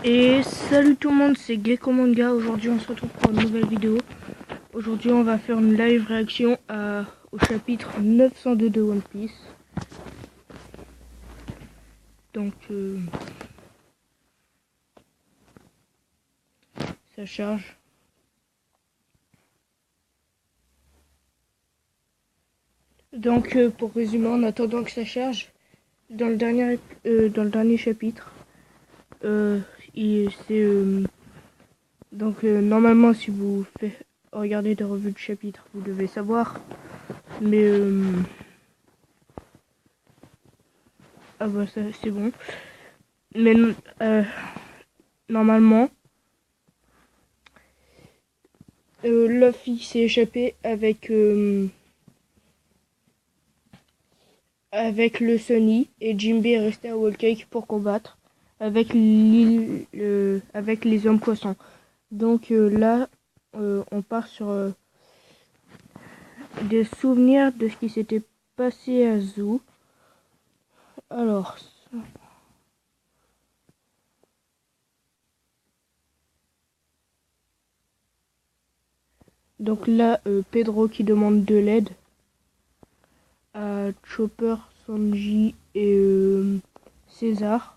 Et salut tout le monde, c'est Gecko Manga. Aujourd'hui on se retrouve pour une nouvelle vidéo. Aujourd'hui on va faire une live réaction au chapitre 902 de One Piece. Donc ça charge. Donc pour résumer, en attendant que ça charge, dans le dernier chapitre, normalement si vous regardez des revues de chapitre, vous devez savoir. Mais ah bah ça c'est bon. Mais normalement, Luffy s'est échappé avec le Sunny et Jinbei est resté à Whole Cake pour combattre avec avec les hommes poissons. Donc là, on part sur des souvenirs de ce qui s'était passé à Zou. Alors, donc là, Pedro qui demande de l'aide à Chopper, Sanji et César.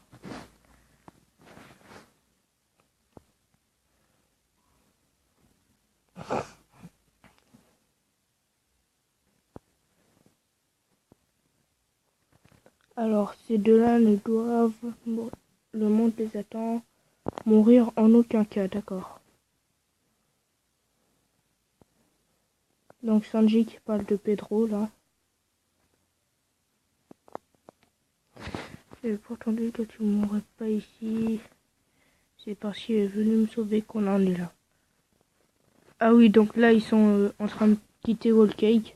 Alors, ces deux-là ne doivent, le monde les attend, mourir en aucun cas, d'accord. Donc Sanji qui parle de Pedro, là. J'ai pourtant dit que tu mourrais pas ici. C'est parce qu'il est venu me sauver qu'on en est là. Ah oui, donc là, ils sont en train de quitter Whole Cake.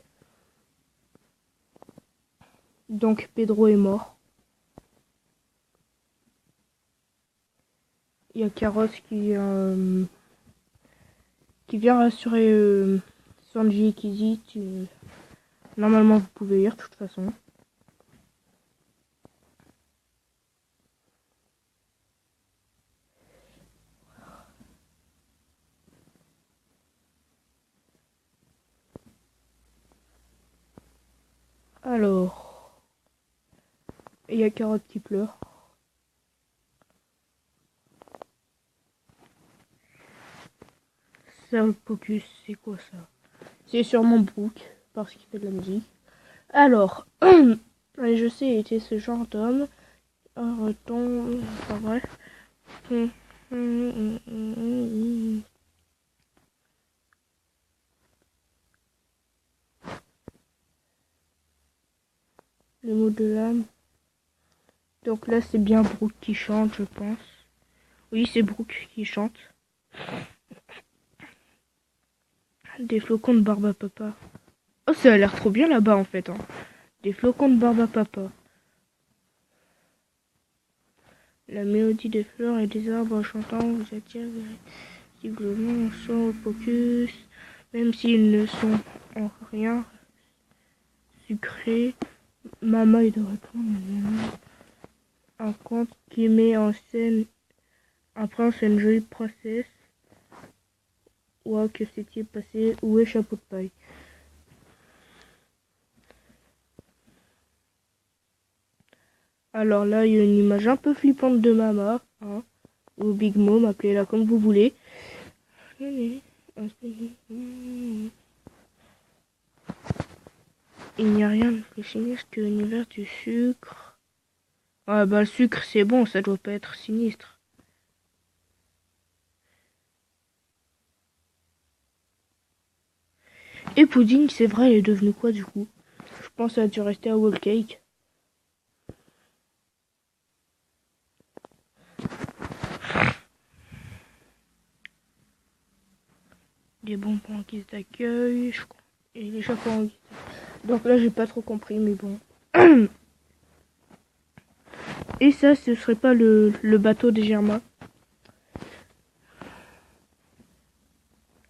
Donc Pedro est mort. Il y a Carrosse qui vient rassurer Sanji et qui dit normalement vous pouvez lire de toute façon. Alors, il y a Carotte qui pleure. Ça, Pocus, c'est quoi ça? C'est sûrement Brooke, parce qu'il fait de la musique. Alors, je sais, il était ce genre d'homme. Enfin bref. Le mot de l'âme. Donc là, c'est bien Brooke qui chante, je pense. Oui, c'est Brooke qui chante. Des flocons de barbe à papa. Oh, ça a l'air trop bien là-bas en fait. Hein. Des flocons de barbe à papa. La mélodie des fleurs et des arbres en chantant vous attire visiblement son focus, même s'ils ne sont en rien sucrés. Mama est de retour un conte qui met en scène un prince et une jolie princesse. Ouah, que s'est-il passé? Où est Chapeau de paille? Alors là, il y a une image un peu flippante de Mama, hein, ou Big Mom, appelez-la comme vous voulez. Il n'y a rien de plus sinistre que l'univers du sucre. Ah bah le sucre c'est bon, ça doit pas être sinistre. Et Pudding, c'est vrai, elle est devenue quoi du coup? Je pense qu'elle a dû rester à Whole Cake. Des bonbons en guise d'accueil, je crois. Et les chapeaux en guise d'accueil. Donc là j'ai pas trop compris, mais bon. Et ça, ce serait pas le bateau des Germains.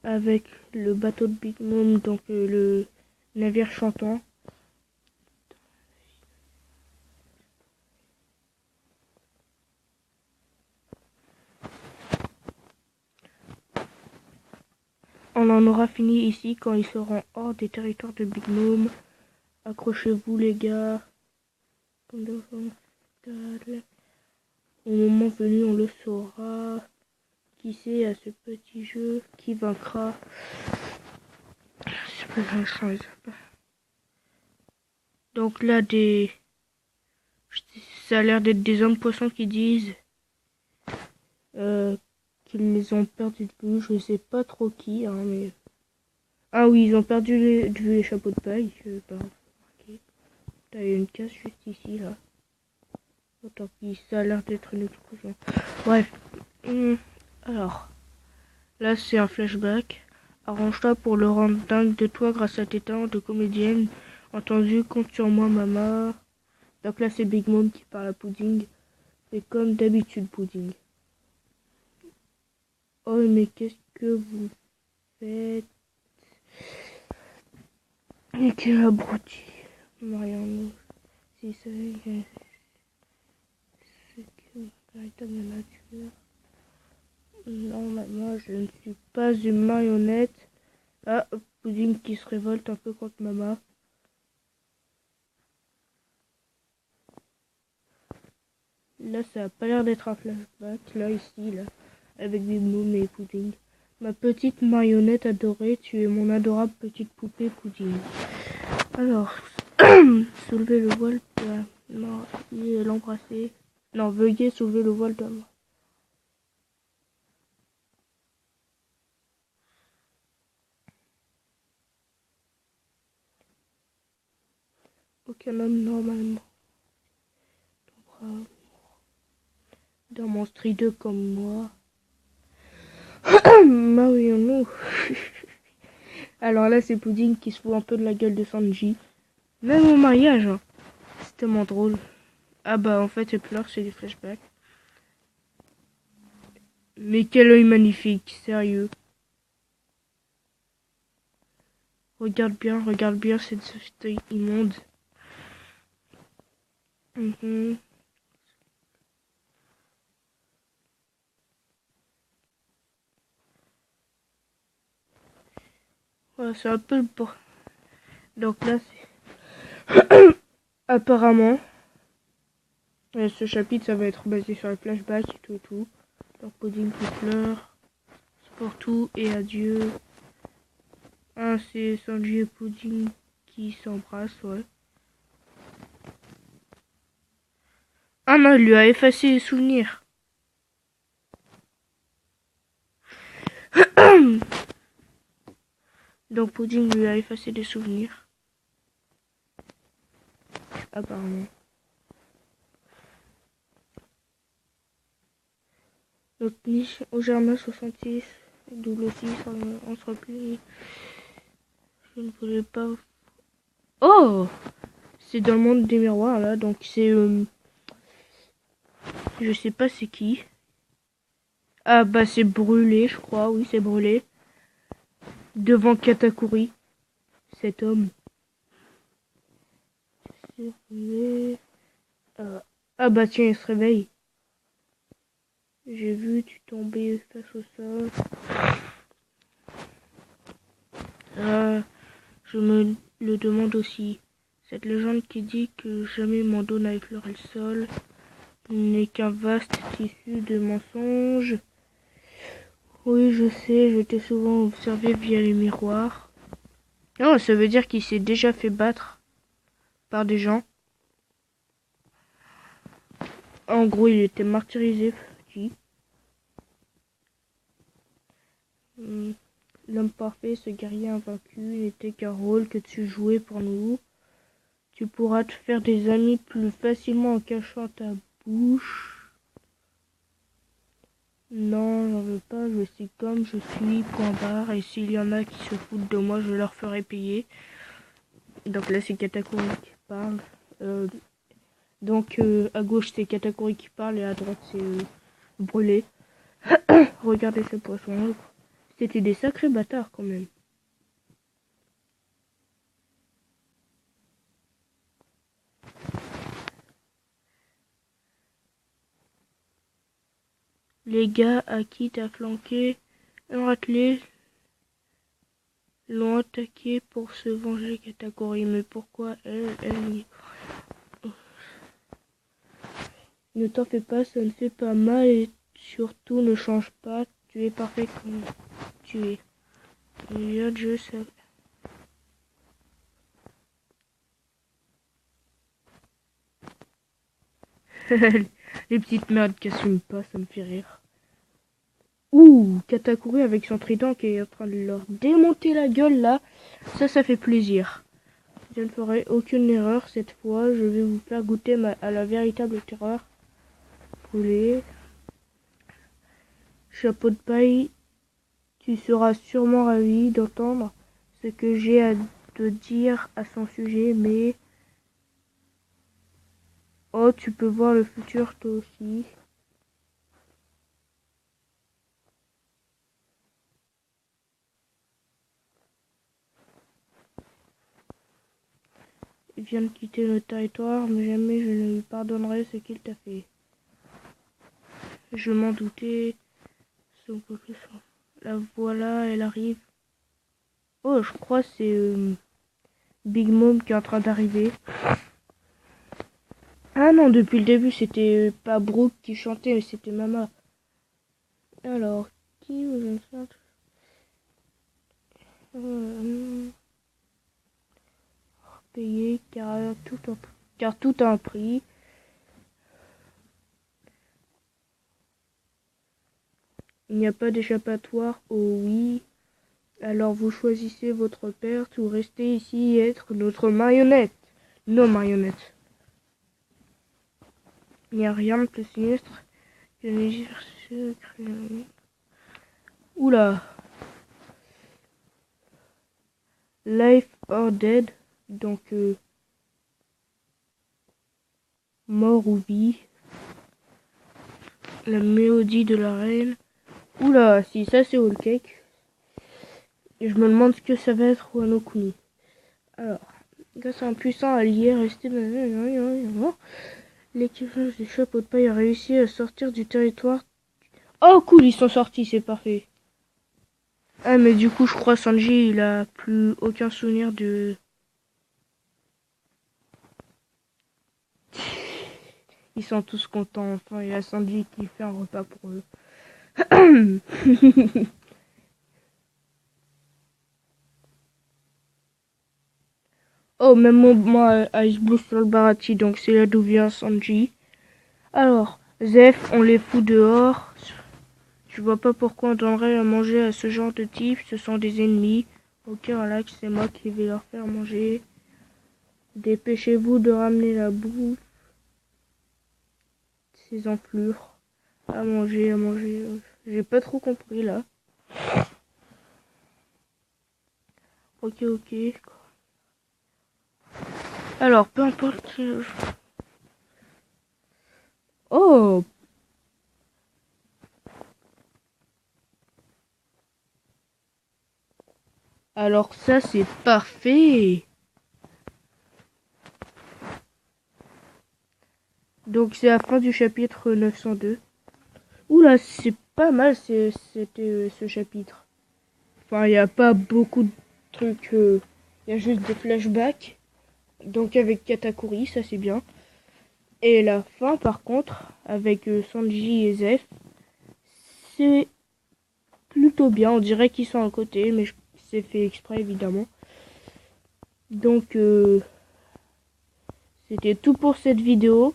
Avec le bateau de Big Mom, donc le navire chantant. on en aura fini ici quand ils seront hors des territoires de Big Mom. Accrochez-vous les gars. Au moment venu, on le saura. Qui sait à ce petit jeu qui vaincra. Donc là, ça a l'air d'être des hommes poissons qui disent qu'ils les ont perdus de vue. Je sais pas trop qui, hein, mais... Ah oui, ils ont perdu de vue les chapeaux de paille. Okay. Il y a une casse juste ici, là. Oh, tant pis, ça a l'air d'être une explosion. Bref. Alors, là, c'est un flashback. Arrange-toi pour le rendre dingue de toi grâce à tes talents de comédienne. Entendu, compte sur moi, maman. Donc là, c'est Big Mom qui parle à Pudding. Et comme d'habitude, Pudding. Oh, mais qu'est-ce que vous faites? Et quel abruti. Mariano. Si ça c'est que véritable nature. Non, maman, je ne suis pas une marionnette. Ah, Pudding qui se révolte un peu contre maman. Là, ça a pas l'air d'être un flashback. Là, ici, là, avec Big Mom et Pudding. Ma petite marionnette adorée, tu es mon adorable petite poupée Pudding. Alors, soulevez le voile de la mariée et l'embrasser. Non, veuillez soulever le voile de la mariée. Aucun homme normalement d'un monstre hideux comme moi. Marions-nous. Alors là, c'est Pudding qui se fout un peu de la gueule de Sanji. Même au mariage, hein. C'est tellement drôle. Ah bah en fait, elle pleure, c'est des flashbacks. Mais quel œil magnifique, sérieux. Regarde bien cet œil immonde. Ouais, c'est un peu le port. Donc là, c'est... Apparemment, ce chapitre, ça va être basé sur les flashbacks et tout et tout. Donc Pudding qui pleure. C'est pour tout et adieu. Ah, c'est Sanji et Pudding qui s'embrassent, ouais. Ah non, il lui a effacé les souvenirs. Donc Pudding lui a effacé des souvenirs. Apparemment. Notre niche au Germain 66, double 6, on se replie. Je ne voulais pas... Oh! C'est dans le monde des miroirs, là, donc c'est... je sais pas c'est qui. Ah bah c'est Brûlé, je crois, oui c'est Brûlé. Devant Katakuri, cet homme. Ah bah tiens, il se réveille. J'ai vu tu tomber face au sol. Je me le demande aussi. Cette légende qui dit que jamais mon dos n'a effleuré le sol n'est qu'un vaste tissu de mensonges. Oui, je sais, je t'ai souvent observé via les miroirs. Oh, ça veut dire qu'il s'est déjà fait battre par des gens. En gros, il était martyrisé, petit. L'homme parfait, ce guerrier invaincu, n'était qu'un rôle que tu jouais pour nous. Tu pourras te faire des amis plus facilement en cachant ta bouche. Non, j'en veux pas, je suis comme je suis, point barre. Et s'il y en a qui se foutent de moi, je leur ferai payer. Donc là, c'est Katakuri qui parle. Donc à gauche, c'est Katakuri qui parle et à droite, c'est Brûlé. Regardez ce poisson. C'était des sacrés bâtards quand même. Les gars à qui t'as flanqué un ratelé l'ont attaqué pour se venger Katakuri. Mais pourquoi elle Ne t'en fais pas, ça ne fait pas mal et surtout ne change pas. Tu es parfait comme tu es. Je sais. Les petites merdes qui assument pas, ça me fait rire. Ouh, Katakuri avec son trident qui est en train de leur démonter la gueule là. Ça fait plaisir. Je ne ferai aucune erreur cette fois. Je vais vous faire goûter à la véritable terreur. Poulet. Chapeau de paille. Tu seras sûrement ravi d'entendre ce que j'ai à te dire à son sujet, mais... Oh, tu peux voir le futur toi aussi. Il vient de quitter notre territoire, mais jamais je ne lui pardonnerai ce qu'il t'a fait. Je m'en doutais. La voilà, elle arrive. Oh, je crois que c'est Big Mom qui est en train d'arriver. Ah non, depuis le début, c'était pas Brooke qui chantait, mais c'était Mama. Alors, qui vous chante payer car tout a un prix. Il n'y a pas d'échappatoire au oui. Alors vous choisissez votre perte ou restez ici et être notre marionnette. Nos marionnettes. Il n'y a rien de plus sinistre que les Oula. Life or dead. Donc mort ou vie. La mélodie de la reine. Oula, si ça c'est Whole Cake. Et je me demande ce que ça va être Wano Kuni. Alors, grâce à un puissant allié resté l'équipage des chapeaux de paille a réussi à sortir du territoire. Oh cool, ils sont sortis, c'est parfait. Ah mais du coup je crois Sanji il a plus aucun souvenir de... Ils sont tous contents, enfin il y a Sanji qui fait un repas pour eux. Oh, même moi, Ice Blue sur le Barati, donc c'est là d'où vient Sanji. Alors, Zef, on les fout dehors. Je vois pas pourquoi on donnerait à manger à ce genre de type, ce sont des ennemis. Ok, relax, c'est moi qui vais leur faire manger. Dépêchez-vous de ramener la bouffe. Ces enflures. À manger, à manger. J'ai pas trop compris là. Ok. Alors, peu importe. Oh! Alors ça, c'est parfait! Donc c'est la fin du chapitre 902. Oula, c'est pas mal c'était ce chapitre. Enfin, il n'y a pas beaucoup de trucs. Il y a juste des flashbacks. Donc avec Katakuri, ça c'est bien. Et la fin, par contre, avec Sanji et Zef, c'est plutôt bien. On dirait qu'ils sont à côté, mais c'est fait exprès évidemment. Donc c'était tout pour cette vidéo.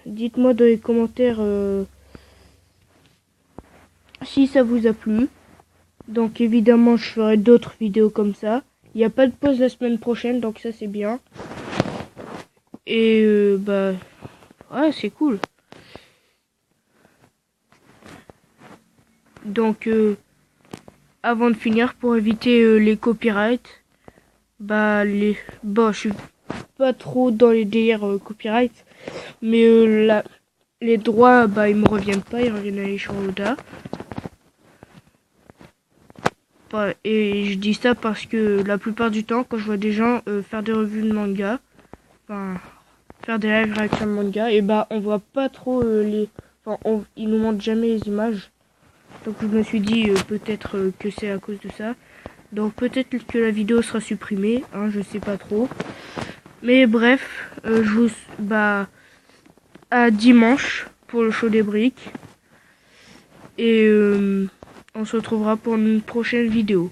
Dites-moi dans les commentaires si ça vous a plu. Donc évidemment je ferai d'autres vidéos comme ça. Il n'y a pas de pause la semaine prochaine, donc ça c'est bien. Et bah ouais, c'est cool. Donc avant de finir, pour éviter les copyrights, je suis pas trop dans les délires copyright, mais les droits ils me reviennent pas, ils reviennent à Ishiroda. Et je dis ça parce que la plupart du temps, quand je vois des gens faire des revues de manga, faire des live réactions de manga, et on voit pas trop ils nous montrent jamais les images. Donc je me suis dit peut-être que c'est à cause de ça. Donc peut-être que la vidéo sera supprimée, hein, je sais pas trop. Mais bref, je vous à dimanche pour le show des briques. Et on se retrouvera pour une prochaine vidéo.